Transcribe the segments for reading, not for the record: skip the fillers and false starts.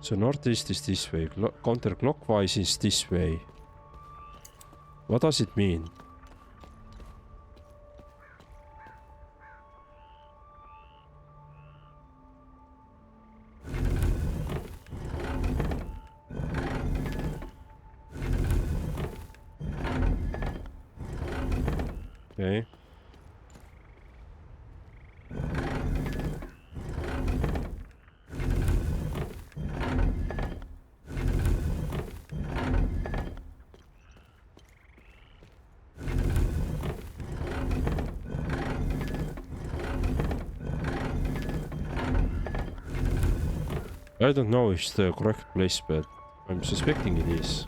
So northeast is this way, counterclockwise is this way. What does it mean? Okay. I don't know if it's the correct place, but I'm suspecting it is.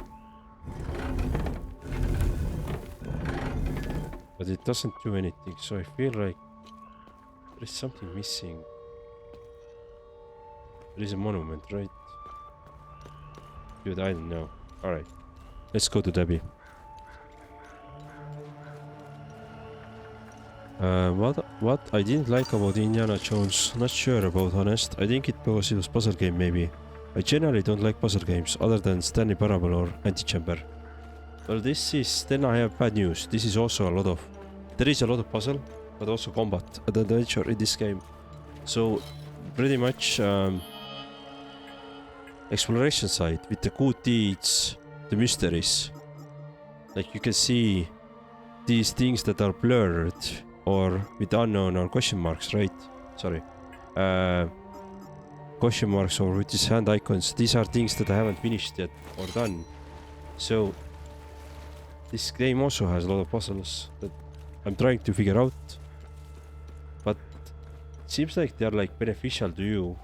But it doesn't do anything, so I feel like there is something missing. There is a monument, right? Dude, I don't know. Alright, let's go to Debbie. What I didn't like about Indiana Jones, not sure about, honest. I think it because it was puzzle game maybe. I generally don't like puzzle games other than Stanley Parable or Antichamber. Well, this is, then I have bad news. This is also a lot of, there is a lot of puzzle, but also combat and adventure in this game. So pretty much exploration side with the good deeds, the mysteries. Like you can see these things that are blurred or with unknown or question marks, right? Sorry. Question marks or with these hand icons. These are things that I haven't finished yet or done. So this game also has a lot of puzzles that I'm trying to figure out. But it seems like they're like beneficial to you.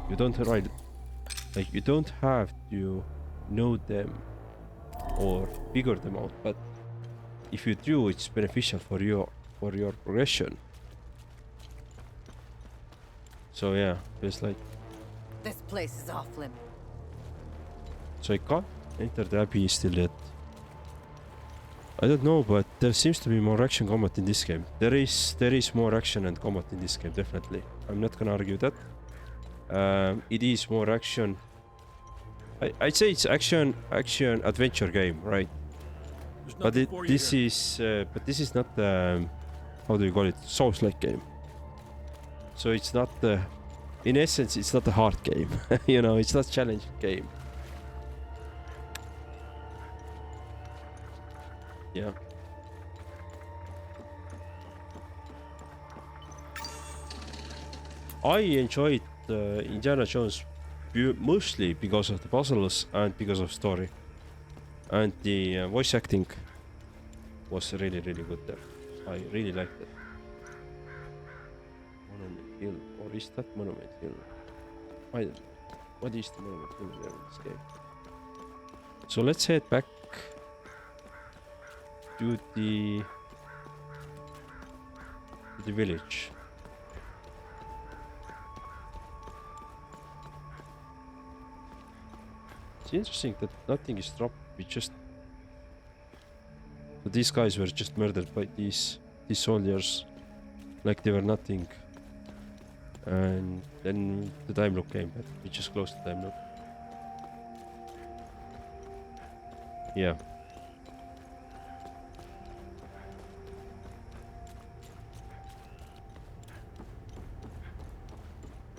You don't like you don't have to know them or figure them out, but if you do, it's beneficial for your progression. So yeah, it's like this place is off limits. So I can't enter the Abbey still yet. I don't know, but there seems to be more action combat in this game. There is more action and combat in this game, definitely. I'm not gonna argue that. It is more action. I'd say it's action adventure game, right? But this is not the how do you call it, Souls-like game. So it's not the, in essence, it's not a hard game. You know, it's not challenging game. Yeah. I enjoyed Indiana Jones mostly because of the puzzles and because of story. And the voice acting was really good there. I really liked it. Monument Hill, or is that Monument Hill? I don't know. What is the Monument Hill there in this game? So let's head back to the village. It's interesting that nothing is dropped. We just these guys were just murdered by these soldiers like they were nothing. And then the time loop came, but we just closed the time loop. Yeah.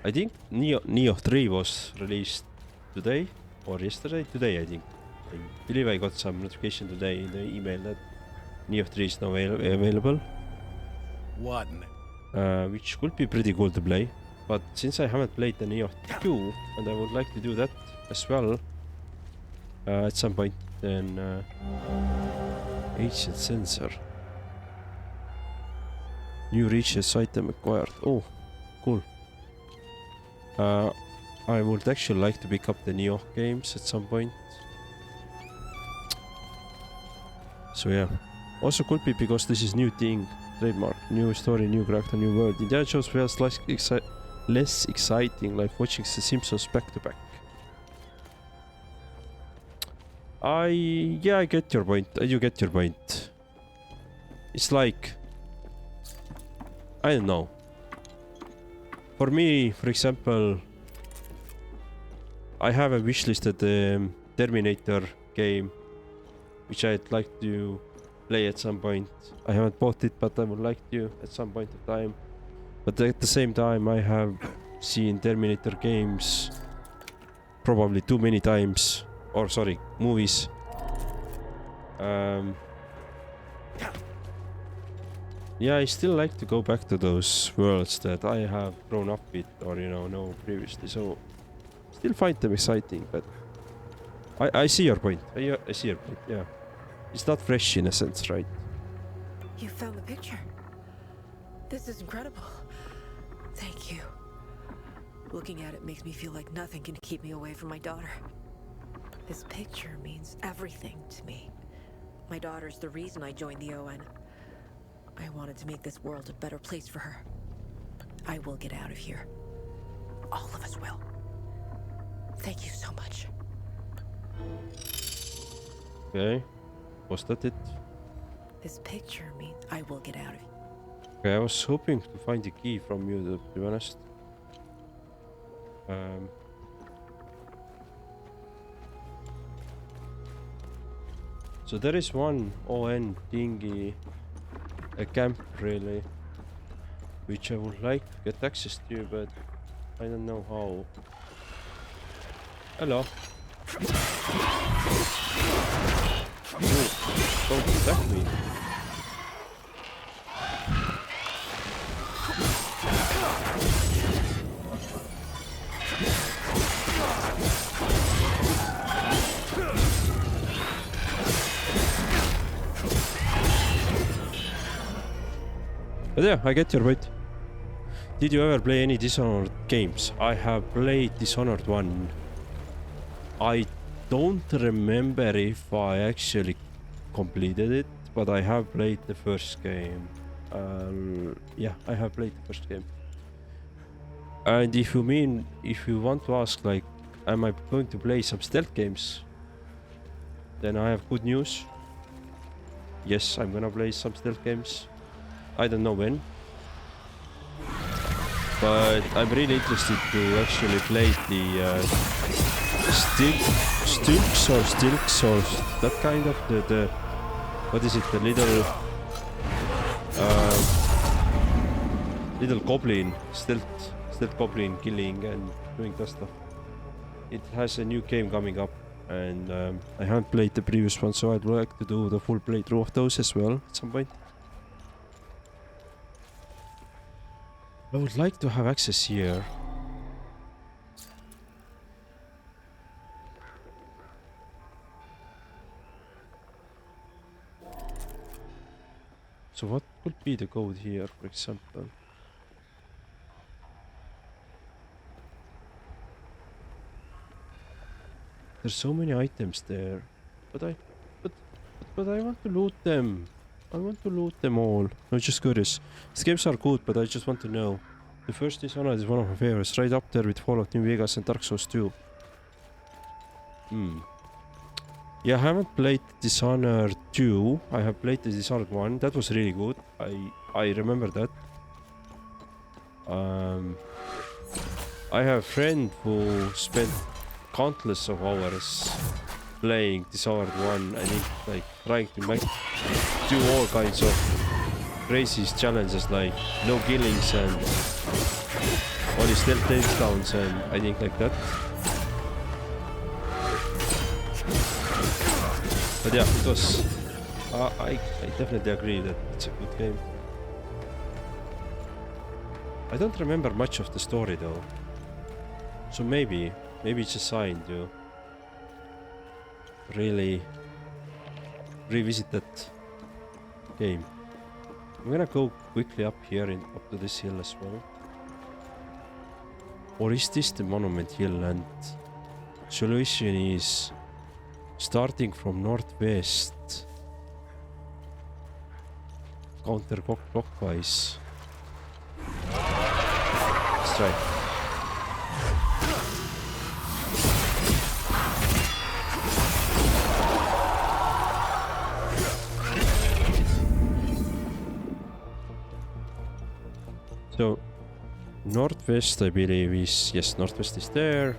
I think Neo 3 was released today or yesterday. Today, I think. I believe I got some notification today in the email that Neo 3 is now available. What? Which could be pretty cool to play. But since I haven't played the Neo 2 and I would like to do that as well at some point, then ancient sensor. New riches item acquired. Oh, cool. I would actually like to pick up the Neo games at some point. So yeah. Also could be because this is new thing, trademark, new story, new character, new world. Indiana Jones feels less exciting, like watching The Simpsons back to back. I get your point. I do get your point. It's like, I don't know. For me, for example, I have a wishlisted Terminator game, which I'd like to play at some point. I haven't bought it, but I would like to at some point of time. But at the same time, I have seen Terminator games probably too many times. Or sorry, movies. Yeah, I still like to go back to those worlds that I have grown up with or, you know previously. So, still find them exciting, but I see your point. I see your point, yeah. It's not fresh in a sense, right? You found the picture. This is incredible. Thank you. Looking at it makes me feel like nothing can keep me away from my daughter. This picture means everything to me. My daughter's the reason I joined the ON. I wanted to make this world a better place for her. I will get out of here. All of us will. Thank you so much. Okay. Was that it? This picture means I will get out of here. Okay, I was hoping to find the key from you, to be honest. So there is one ON thingy, a camp really, which I would like to get access to, but I don't know how. Hello. Ooh, don't attack me. But yeah, I get your point. Did you ever play any Dishonored games? I have played Dishonored 1. I don't remember if I actually completed it, but I have played the first game. Yeah, I have played the first game. And if you want to ask, like, am I going to play some stealth games? Then I have good news. Yes, I'm gonna play some stealth games. I don't know when. But I'm really interested to actually play the stilks or that kind of the what is it, the little goblin stealth goblin killing and doing that stuff. It has a new game coming up, and I haven't played the previous one, so I'd like to do the full playthrough of those as well at some point. I would like to have access here. So what could be the code here, for example? There's so many items there, but I want to loot them. I want to loot them all. I'm just curious. These games are good, but I just want to know. The first Dishonored is one of my favorites, right up there with Fallout New Vegas and Dark Souls 2. Yeah, I haven't played Dishonored 2. I have played the Dishonored 1. That was really good. I remember that. I have a friend who spent countless of hours playing Dishonored 1. I think, like, trying to do all kinds of crazy challenges, like no killings and only stealth takedowns and I think like that. But yeah, it was I definitely agree that it's a good game. I don't remember much of the story though, so maybe it's a sign to really revisit that game. I'm gonna go quickly up here and up to this hill as well. Or is this the Monument Hill, and solution is starting from northwest, counterclockwise. Let's try. So, northwest, I believe, is... Yes, northwest is there.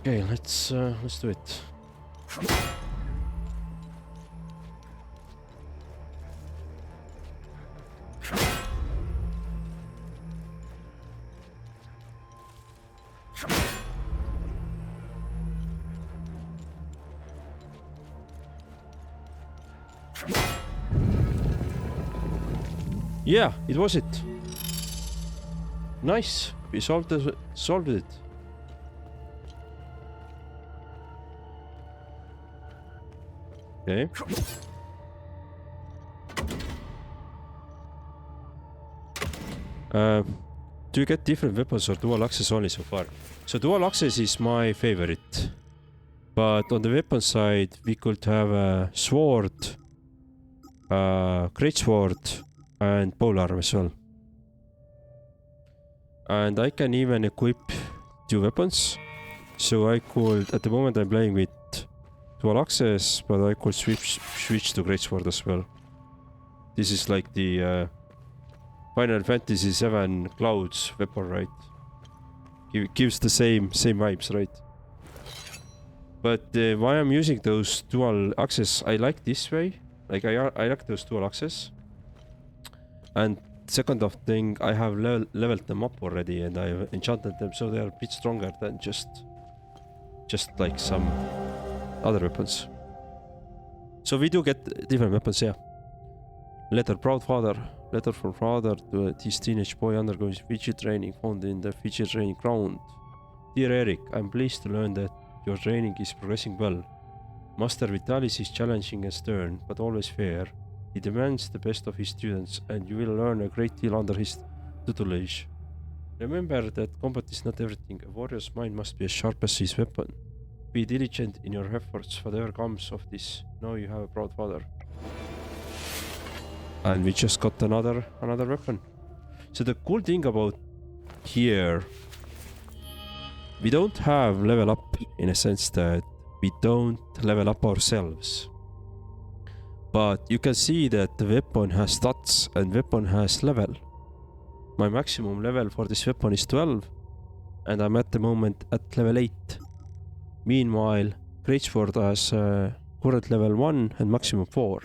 Okay, let's do it. Yeah, it was it. Nice. We solved it. Okay. Do you get different weapons or dual access only so far? So dual access is my favorite. But on the weapon side, we could have a sword, great sword, and polearm as well. And I can even equip 2 weapons. So I could, at the moment I'm playing with dual access, but I could switch to greatsword as well. This is like the Final Fantasy 7 Cloud's weapon, right? Gives the same vibes, right? But why I'm using those dual access, I like this way. Like I like those dual access. And second of thing, I have leveled them up already, and I've enchanted them, so they're a bit stronger than just like some other weapons. So we do get different weapons, yeah. Letter, proud father. Letter from father to this teenage boy undergoing Fiji training found in the Fiji training ground. Dear Eric, I'm pleased to learn that your training is progressing well. Master Vitalis is challenging and stern, but always fair. He demands the best of his students, and you will learn a great deal under his tutelage. Remember that combat is not everything. A warrior's mind must be as sharp as his weapon. Be diligent in your efforts, whatever comes of this. Now you have a proud father. And we just got another weapon. So the cool thing about here, we don't have level up in a sense that we don't level up ourselves. But you can see that the weapon has stats and weapon has level. My maximum level for this weapon is 12, and I'm at the moment at level 8. Meanwhile, greatsword has current level 1 and maximum 4.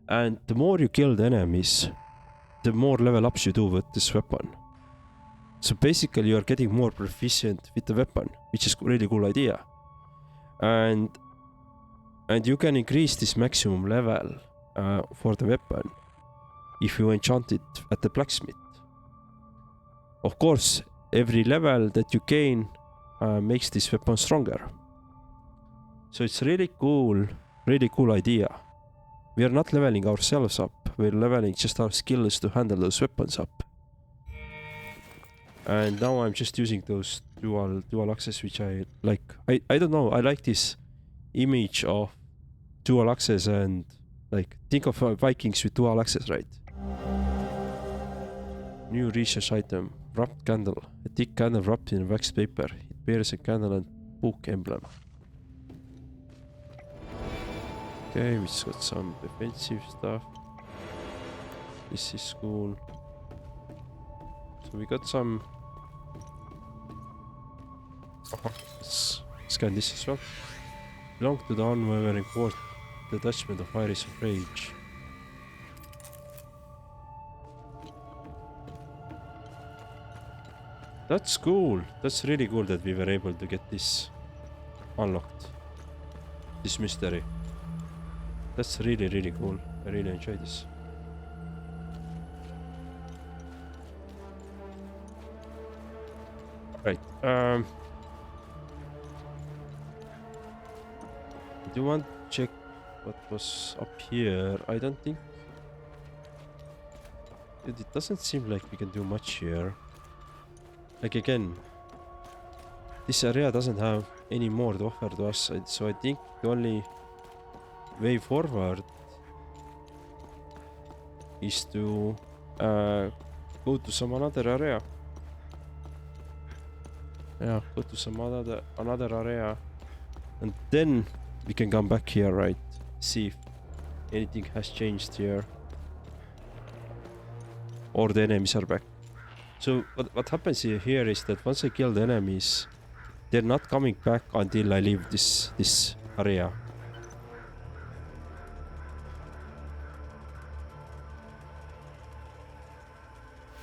And the more you kill the enemies, the more level ups you do with this weapon. So basically you are getting more proficient with the weapon, which is a really cool idea. And you can increase this maximum level for the weapon if you enchant it at the blacksmith. Of course, every level that you gain makes this weapon stronger. So it's really cool idea. We are not leveling ourselves up, we're leveling just our skills to handle those weapons up. And now I'm just using those dual access, which I like. I don't know, I like this image of dual access, and like, think of Vikings with dual access, right? New research item, wrapped candle. A thick candle wrapped in wax paper. It bears a candle and book emblem. Okay, we just got some defensive stuff. This is cool. So we got some... Let's scan this as well. Belong to the unwavering court, the attachment of Iris of Rage. That's cool. That's really cool that we were able to get this unlocked. This mystery. That's really cool. I really enjoy this. Right. Do you want to check what was up here? I don't think... It doesn't seem like we can do much here. Like, again, this area doesn't have any more to offer to us, so I think the only way forward is to go to some another area. Yeah, go to some another area, and then we can come back here, right? See if anything has changed here, or the enemies are back. So what happens here is that once I kill the enemies, they're not coming back until I leave this area.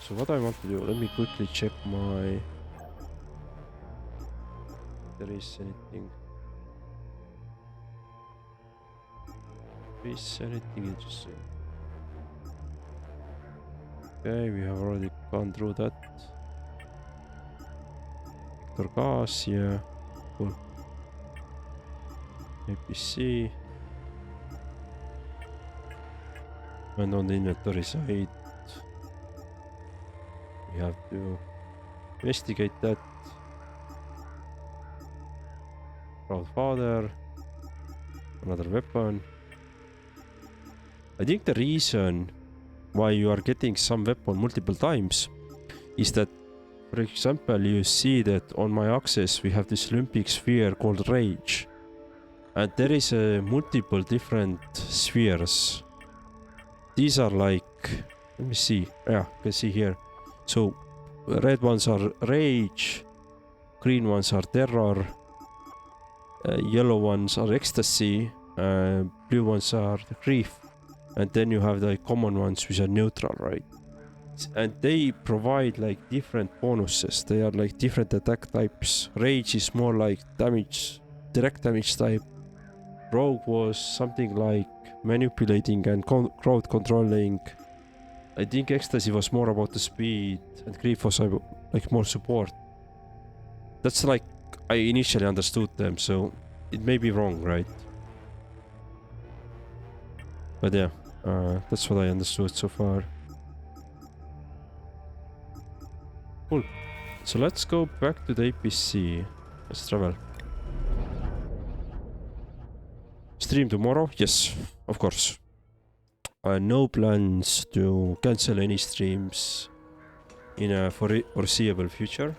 So what I want to do, let me quickly check my... if there is anything. Is anything interesting? Okay, we have already gone through that. Victor gas, yeah. Cool. APC. And on the inventory side, we have to investigate that. Proud father. Another weapon. I think the reason why you are getting some weapon multiple times is that, for example, you see that on my axis we have this Olympic sphere called Rage, and there is multiple different spheres. These are like, let me see, yeah, you can see here. So red ones are Rage, green ones are Terror, yellow ones are Ecstasy, blue ones are the Grief. And then you have the common ones which are neutral, right? And they provide like different bonuses. They are like different attack types. Rage is more like damage, direct damage type. Rogue was something like manipulating and crowd controlling. I think Ecstasy was more about the speed, and Grief was like more support. That's like I initially understood them, so it may be wrong, right? But yeah. That's what I understood so far. Cool. So let's go back to the APC. Let's travel. Stream tomorrow? Yes, of course. No plans to cancel any streams in a foreseeable future.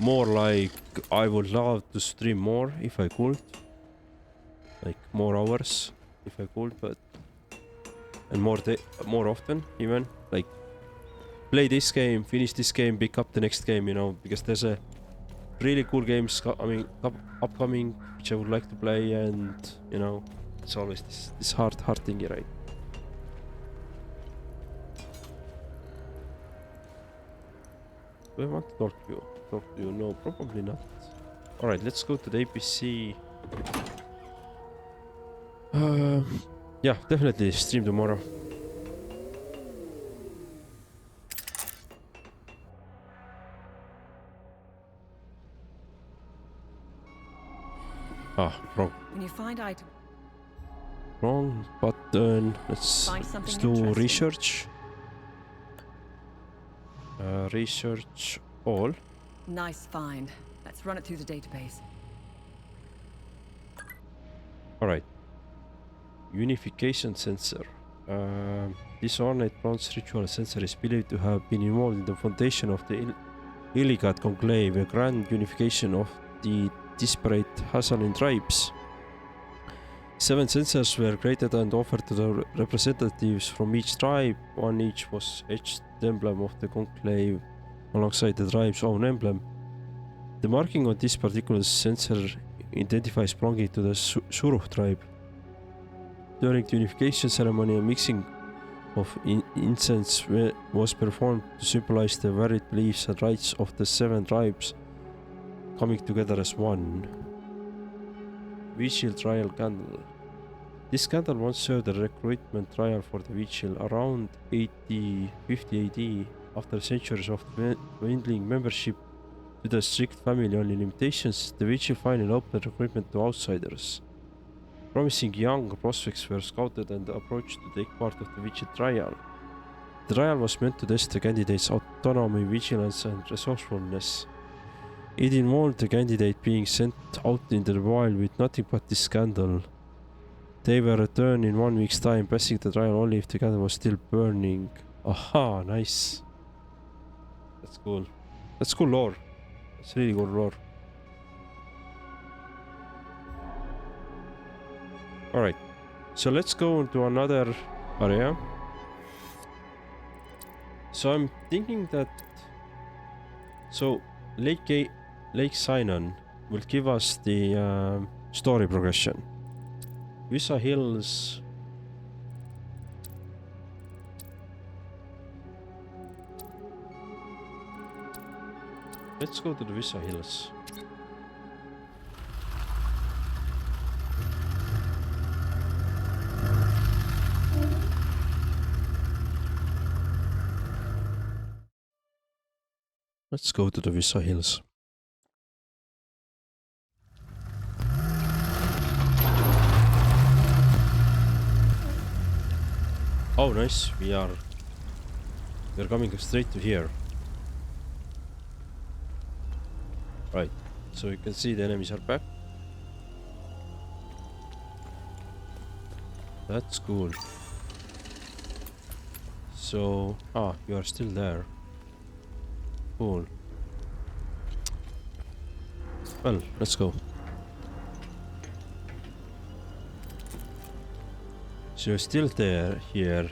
More like I would love to stream more if I could. Like more hours if I could, but and more often even, like play this game, finish this game, pick up the next game, you know, because there's a really cool games upcoming which I would like to play, and you know, it's always this hard thingy, right? Do I want to talk to you? No, probably not. All right, let's go to the APC. Yeah, definitely stream tomorrow. Wrong. When you find item, Wrong button. Let's do research. Research all. nice find. Let's run it through the database. All right. Unification sensor. This ornate bronze ritual sensor is believed to have been involved in the foundation of the Illigat Conclave, a grand unification of the disparate Hassanin tribes. 7 sensors were created and offered to the representatives from each tribe. One each was etched emblem of the Conclave alongside the tribe's own emblem. The marking on this particular sensor identifies belonging to the Suruh tribe. During the unification ceremony, a mixing of incense was performed to symbolize the varied beliefs and rites of the 7 tribes coming together as one. Vigil Trial Candle. This candle once served a recruitment trial for the Vigil around 50 AD. After centuries of dwindling membership to the strict family-only limitations, the Vigil finally opened recruitment to outsiders. Promising young prospects were scouted and approached to take part of the Vigil trial. The trial was meant to test the candidates' autonomy, vigilance, and resourcefulness. It involved the candidate being sent out into the wild with nothing but this candle. They were returned in 1 week's time, passing the trial only if the candle was still burning. Aha, nice. That's cool. That's cool lore. That's really cool lore. Alright, so let's go into another area. So I'm thinking that... So, late Lake Sinon will give us the story progression. Visa Hills. Let's go to the Visa Hills. Let's go to the Visa Hills. Oh, nice. We're coming straight to here. Right. So you can see the enemies are back. That's cool. So, you are still there. Cool. Well, let's go. So you're still there here,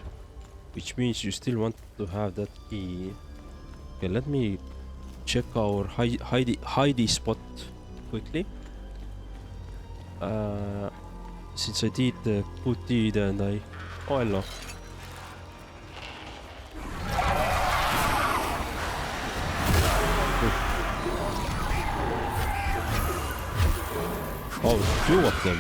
which means you still want to have that key. Okay, let me check our hidey spot quickly. Since I did the good deed and I... Oh, hello. Oh, two of them.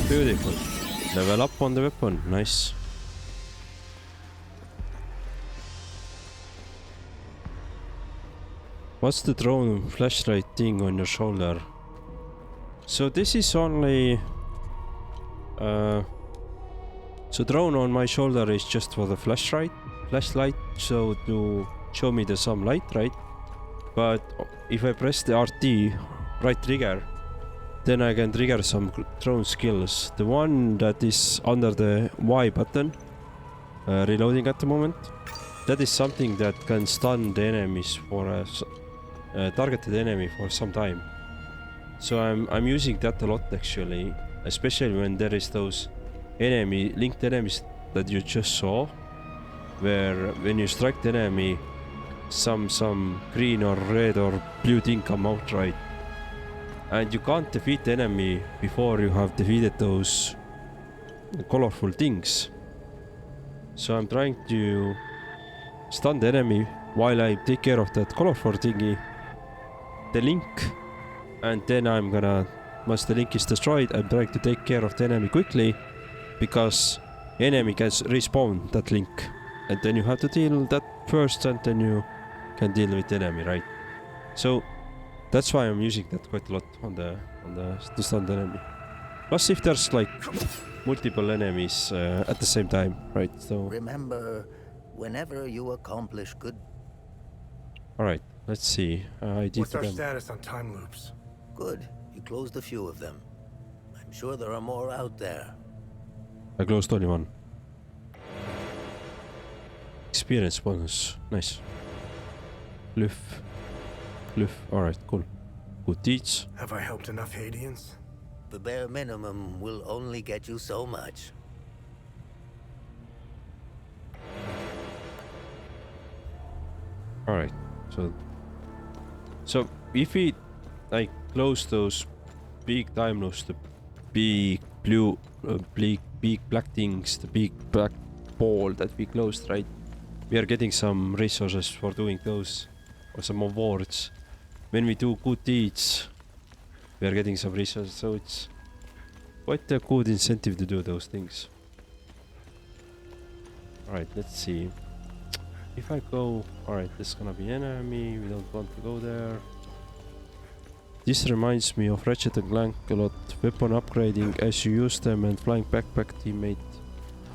Beautiful. Level up on the weapon. Nice. What's the drone flashlight thing on your shoulder? So this is only... so drone on my shoulder is just for the flashlight, so to show me the some light, right? But if I press the RT, right trigger, then I can trigger some drone skills. The one that is under the Y button, reloading at the moment, that is something that can stun the enemies for a targeted enemy for some time. So I'm using that a lot actually, especially when there is those linked enemies that you just saw, where when you strike the enemy, some green or red or blue thing come out, right? And you can't defeat the enemy before you have defeated those colorful things. So I'm trying to stun the enemy while I take care of that colorful thingy, the link, and then I'm gonna, once the link is destroyed, I'm trying to take care of the enemy quickly, because enemy can respawn that link, and then you have to deal that first, and then you can deal with the enemy, right? So that's why I'm using that quite a lot on the to stun the enemy. Plus, if there's like multiple enemies at the same time, right? So remember, whenever you accomplish good. All right, let's see. I did. What's our status on time loops? Good. You closed a few of them. I'm sure there are more out there. I closed only one. Experience bonus. Nice. Cliff. Alright, cool. Good deeds. Have I helped enough Haitians? The bare minimum will only get you so much. Alright, so if we like close those big time loops, the big blue, big black things, the big black ball that we closed, right? We are getting some resources for doing those, or some awards. When we do good deeds, we are getting some resources, so it's quite a good incentive to do those things. Alright, let's see. If I go... Alright, there's gonna be enemy, we don't want to go there. This reminds me of Ratchet and Clank a lot. Weapon upgrading as you use them and flying backpack teammate.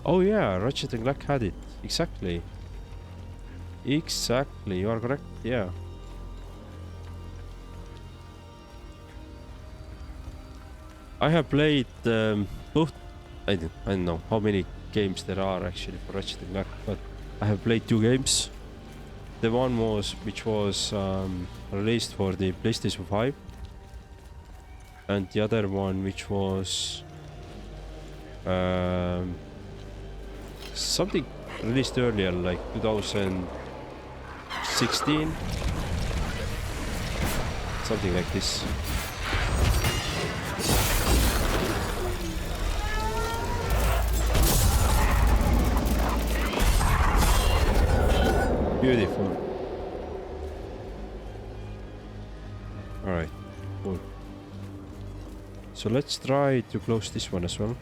Oh yeah, Ratchet and Clank had it. Exactly. Exactly, you are correct, yeah. I have played both... I don't know how many games there are actually for Ratchet and Clank, but I have played 2 games. The one which was released for the PlayStation 5, and the other one which was something released earlier, like 2016, something like this. Beautiful. Alright, cool. So let's try to close this one as well.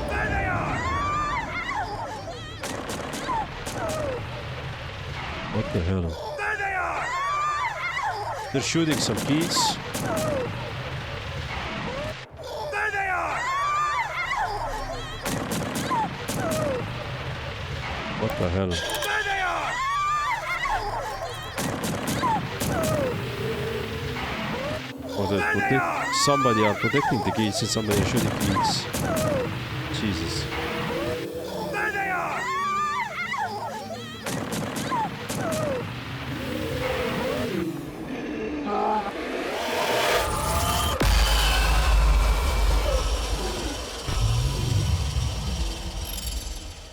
There they are! What the hell? There they are! They're shooting some keys. There they are! What the hell? There they are! Oh, somebody are protecting the keys and somebody are shooting keys. Jesus. There they are!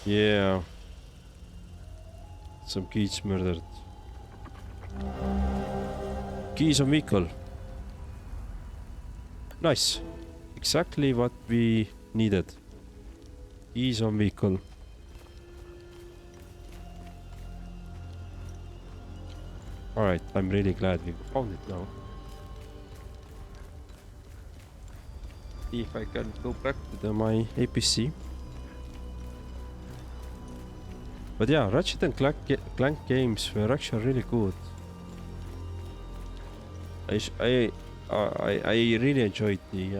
Yeah. Some keys murdered. Keys on vehicle. Nice. Exactly what we needed. Keys on vehicle. Alright, I'm really glad we found it now. See if I can go back to my APC. But yeah, Ratchet and Clank games were actually really good. I really enjoyed the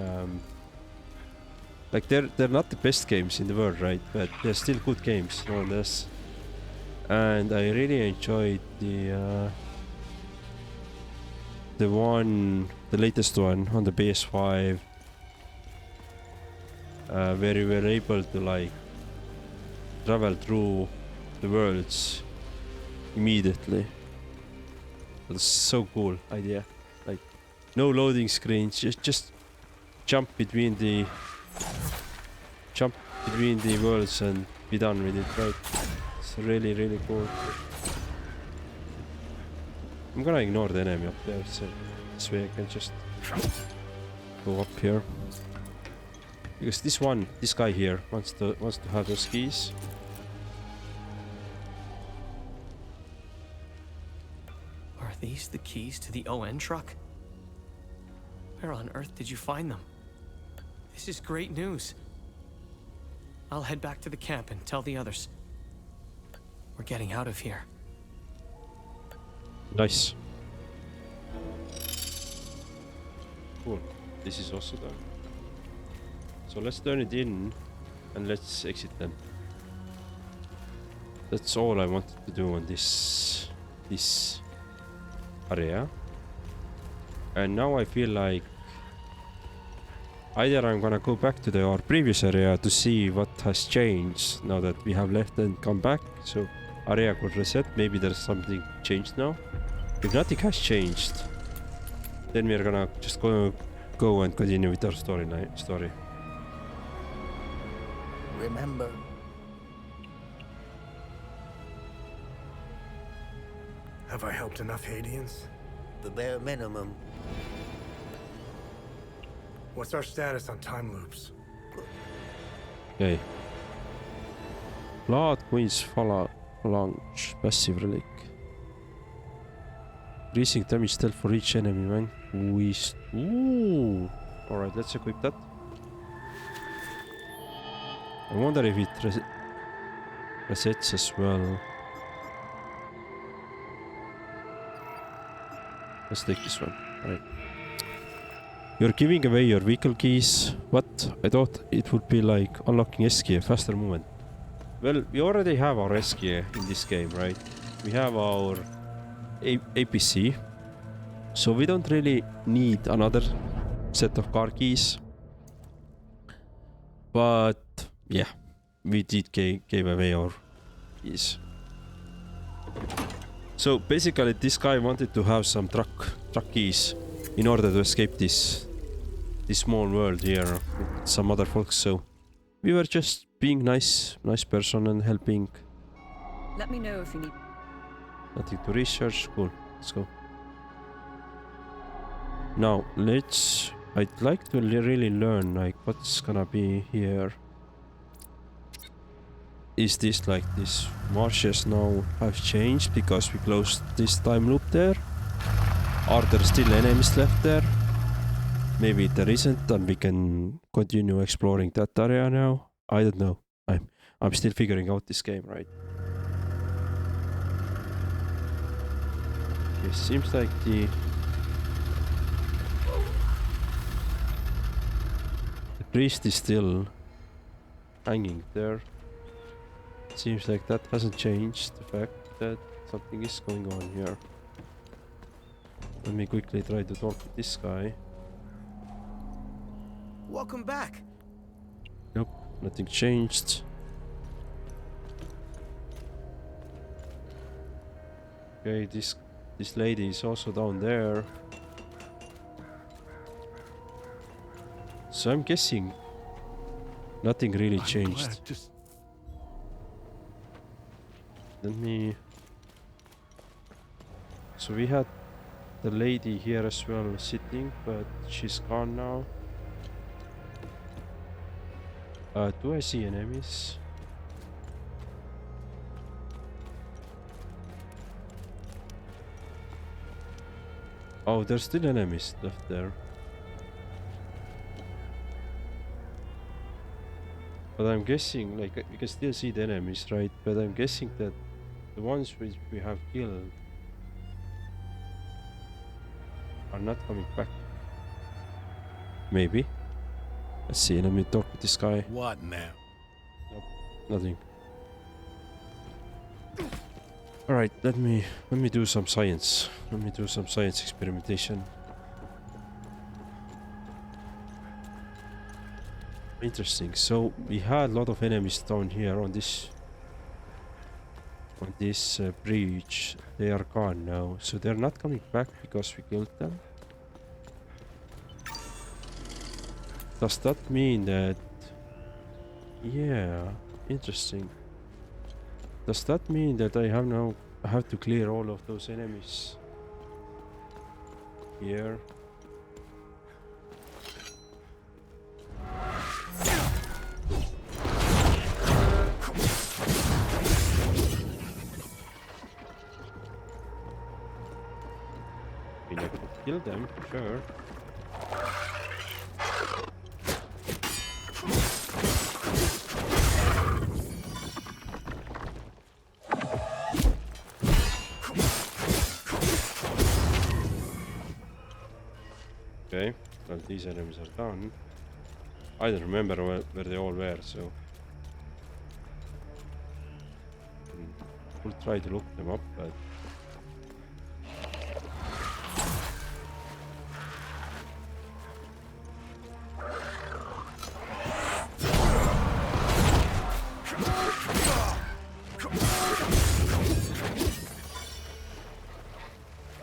like they're not the best games in the world, right? But they're still good games nonetheless. And I really enjoyed the latest one on the PS5, where you were able to like travel through the worlds immediately. That's so cool idea. Like no loading screens, just jump between the worlds and be done with it, right? It's really, really cool. I'm gonna ignore the enemy up there, so this way I can just go up here. Because this guy here wants to have those keys. Are these the keys to the ON truck? Where on earth did you find them? This is great news. I'll head back to the camp and tell the others. We're getting out of here. Nice. Cool. This is also done. So let's turn it in and let's exit them. That's all I wanted to do on this area. And now I feel like either I'm gonna go back to our previous area to see what has changed now that we have left and come back. So area could reset. Maybe there's something changed now. If nothing has changed, then we're gonna just go and continue with our story. Remember, Have I helped enough Hadians? the bare minimum. What's our status on time loops? Okay. Blood Queen's Phalanx, passive relic. Increasing damage dealt for each enemy vanquished. Ooh! Alright, let's equip that. I wonder if it resets as well. Let's take this one. Alright. You're giving away your vehicle keys. What? I thought it would be like unlocking SK, faster movement. Well, we already have our SK in this game, right? We have our APC. So we don't really need another set of car keys. But yeah, we did gave away our keys. So basically this guy wanted to have some truck keys in order to escape this small world here with some other folks, so we were just being nice person and helping. Let me know if you need. Nothing to research. Cool, let's go. Now I'd like to really learn like what's gonna be here. Is this like this marshes now have changed because we closed this time loop there? Are there still enemies left there? Maybe there isn't and we can continue exploring that area now. I don't know. I'm still figuring out this game, right? It seems like the priest is still hanging there. Seems like that hasn't changed the fact that something is going on here. Let me quickly try to talk to this guy. Welcome back. Nope, nothing changed. Okay, this lady is also down there. So I'm guessing nothing really changed. Let me... So we had the lady here as well sitting, but she's gone now. Do I see enemies? Oh, there's still enemies left there. But I'm guessing, like, you can still see the enemies, right? But I'm guessing that the ones which we have killed are not coming back. Maybe. Let's see, let me talk with this guy. What now? Nope, nothing. Alright, let me do some science. Let me do some science experimentation. Interesting. So we had a lot of enemies down here on this bridge. They are gone now, so they're not coming back because we killed them. Does that mean that... Yeah, interesting. Does that mean that I have to clear all of those enemies here? I mean, I could kill them, sure. Okay, well these enemies are done. I don't remember where they all were, so we'll try to look them up, but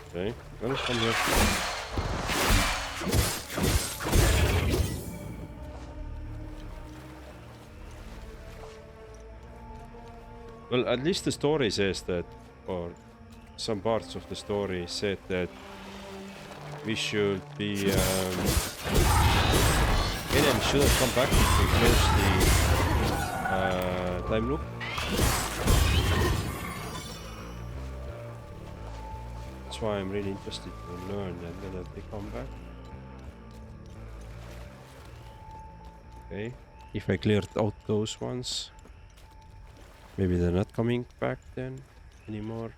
okay, well, come here. Well, at least the story says that, or some parts of the story said that we should be, enemies shouldn't come back if we close the time loop. That's why I'm really interested to learn that they come back. Okay, if I cleared out those ones. Maybe they're not coming back then anymore.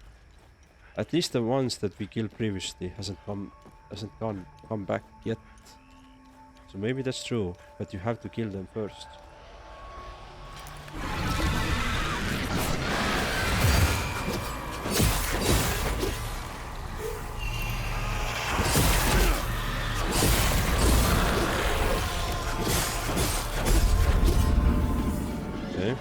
At least the ones that we killed previously hasn't come back yet. So maybe that's true, but you have to kill them first. Okay.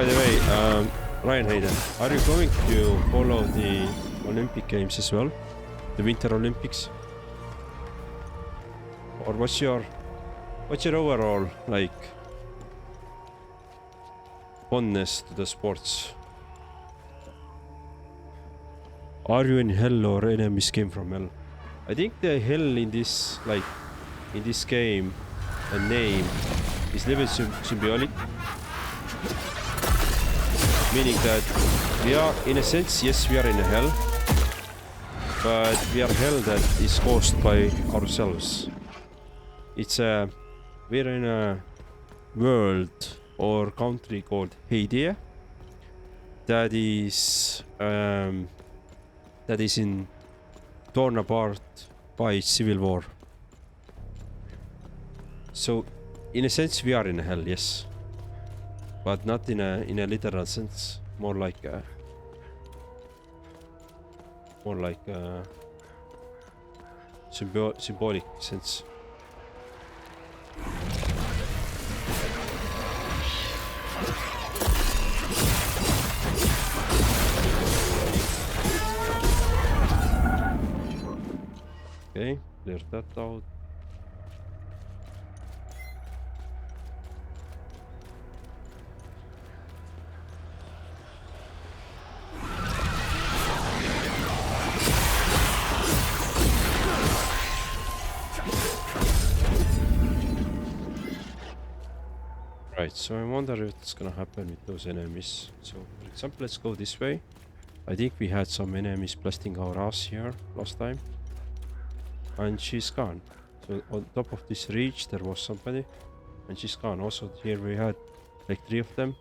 by the way, Ryan Hayden, are you going to follow the Olympic Games as well? The Winter Olympics? Or what's your overall, like, fondness to the sports? Are you in hell or enemies came from hell? I think the hell in this, like, in this game, the name is little symbolic. Meaning that we are, in a sense, yes, we are in a hell, but we are hell that is caused by ourselves. It's we're in a world or country called Hadia that is in torn apart by civil war. So, in a sense, we are in hell, yes, but not in a literal sense. More like a symbolic sense. Okay, clear that out. Right, so I wonder what's gonna happen with those enemies. So, for example, let's go this way. I think we had some enemies blasting our ass here last time. And she's gone. So on top of this ridge there was somebody. And she's gone. Also here we had like 3 of them.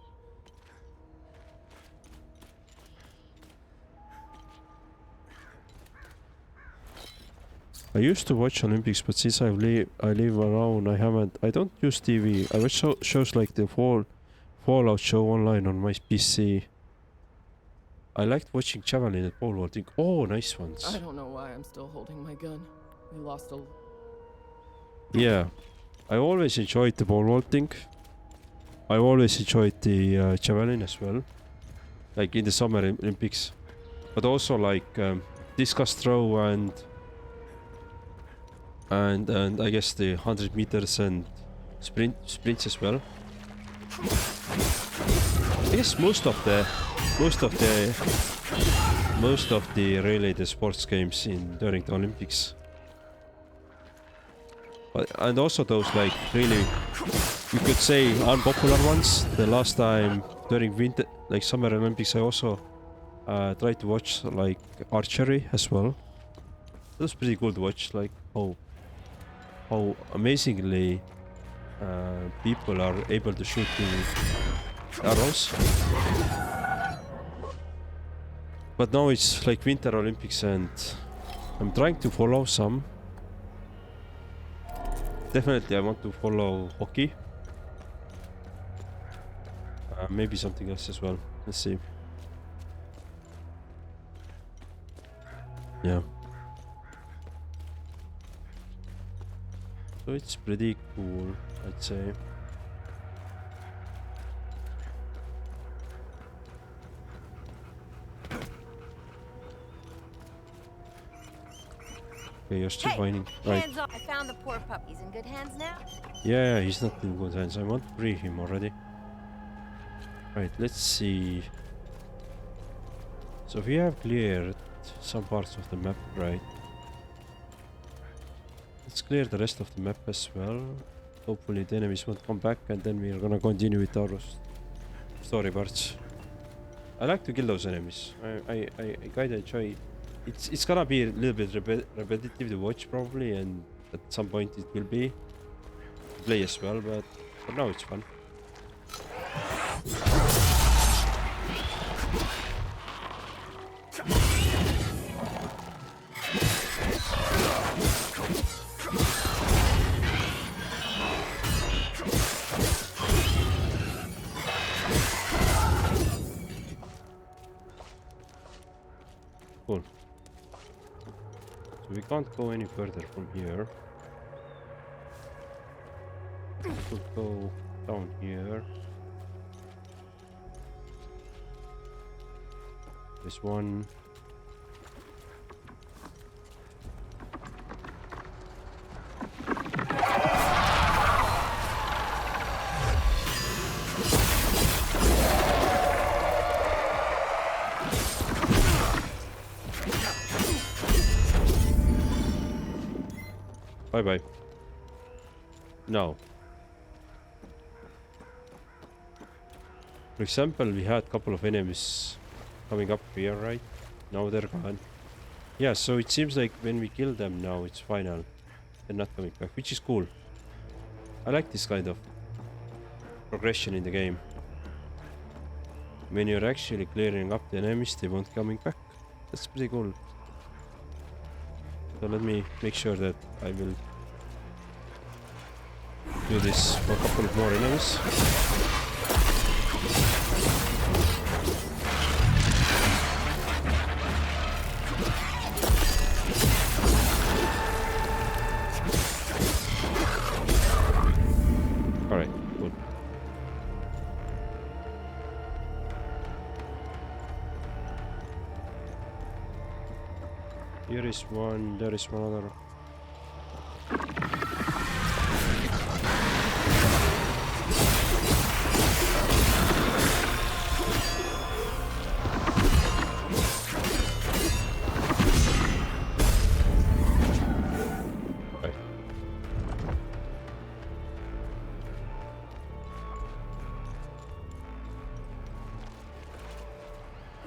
I used to watch Olympics, but since I live around, I don't use TV. I watch shows like the Fallout show online on my PC. I liked watching javelin and pole vaulting. Oh, nice ones. I don't know why I'm still holding my gun. We lost a... Yeah, I always enjoyed the pole vaulting. I always enjoyed the javelin as well, like in the Summer Olympics. But also like discus throw and I guess the 100 meters and sprints as well. I guess most of the really the sports games during the Olympics. But, and also those like really, you could say, unpopular ones. The last time during winter, like Summer Olympics, I also tried to watch like archery as well. It was pretty cool to watch, like how amazingly people are able to shoot the arrows. But now it's like Winter Olympics and I'm trying to follow some. Definitely I want to follow hockey. Maybe something else as well. Let's see. Yeah. So it's pretty cool, I'd say. Okay, you're still whining. Right. Hands off. I found the poor pup. He's in good hands now. Yeah, he's not in good hands. I want to free him already. Right, let's see. So we have cleared some parts of the map, right? Let's clear the rest of the map as well. Hopefully the enemies won't come back and then we're gonna continue with our story parts. I like to kill those enemies. I kinda enjoy. It's gonna be a little bit repetitive to watch probably, and at some point it will be play as well, but for now it's fun. Cool. So we can't go any further from here. We could go down here. There's one. Bye bye. No. For example, we had a couple of enemies coming up here, right? Now they're gone. Yeah, so it seems like when we kill them now, it's final. They're not coming back, which is cool. I like this kind of progression in the game. When you're actually clearing up the enemies, they won't coming back. That's pretty cool. So let me make sure that I will do this for a couple of more enemies. Alright, good. Here is one, there is one other. Right.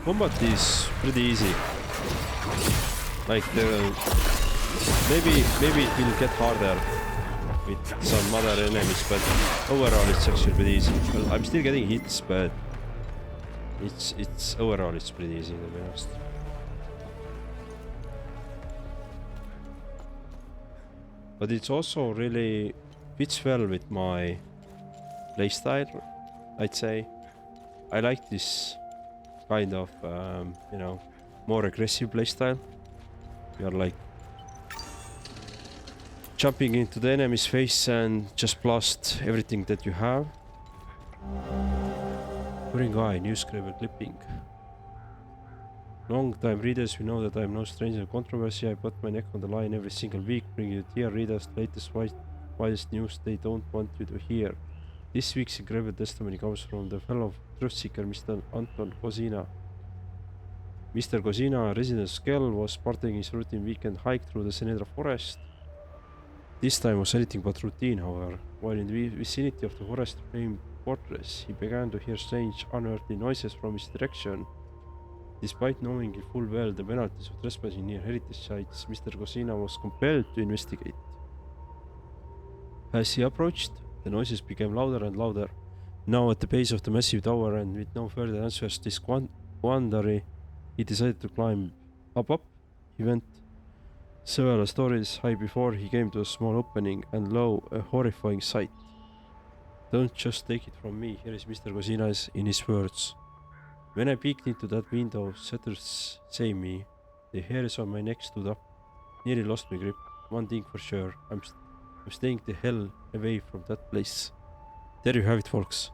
Combat is pretty easy. Like maybe it will get harder with some other enemies, but overall it's actually pretty easy. Well, I'm still getting hits, but it's overall it's pretty easy, to be honest. But it's also really fits well with my playstyle, I'd say. I like this kind of you know, more aggressive playstyle. You're like jumping into the enemy's face and just blast everything that you have. Boring guy, newspaper clipping. Long time readers, you know that I'm no stranger to controversy. I put my neck on the line every single week, bringing you dear readers latest widest news they don't want you to hear. This week's incredible testimony comes from the fellow truth seeker, Mr. Anton Kozina. Mr. Kozina, resident Skell, was partaking his routine weekend hike through the Senedra forest. This time was anything but routine, however. While in the vicinity of the forest-famed fortress, he began to hear strange, unearthly noises from his direction. Despite knowing full well the penalties of trespassing near heritage sites, Mr. Kozina was compelled to investigate. As he approached, the noises became louder and louder. Now at the base of the massive tower, and with no further answers to this quandary, he decided to climb up. He went several stories high before he came to a small opening, and lo, a horrifying sight. Don't just take it from me, here is Mr. Kozina in his words. When I peeked into that window, satyrs say me, the hairs on my neck stood up, nearly lost my grip. One thing for sure, I'm staying the hell away from that place. There you have it, folks.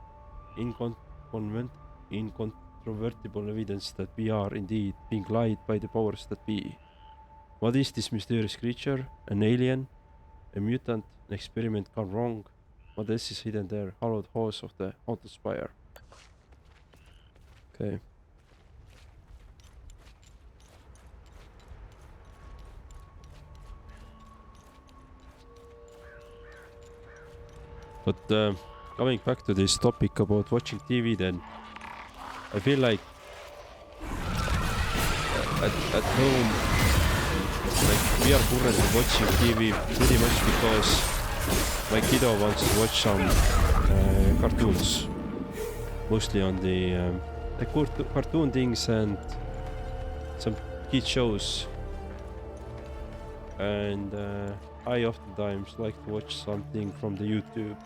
Incontrovertible evidence that we are indeed being lied by the powers that be. What is this mysterious creature? An alien? A mutant? An experiment gone wrong? What else is hidden there? Hallowed halls of the haunted spire. Okay. But coming back to this topic about watching TV, then I feel like at home, like we are currently watching TV pretty much because my kiddo wants to watch some cartoons, mostly on the cartoon things and some kid shows, and I oftentimes like to watch something from the YouTube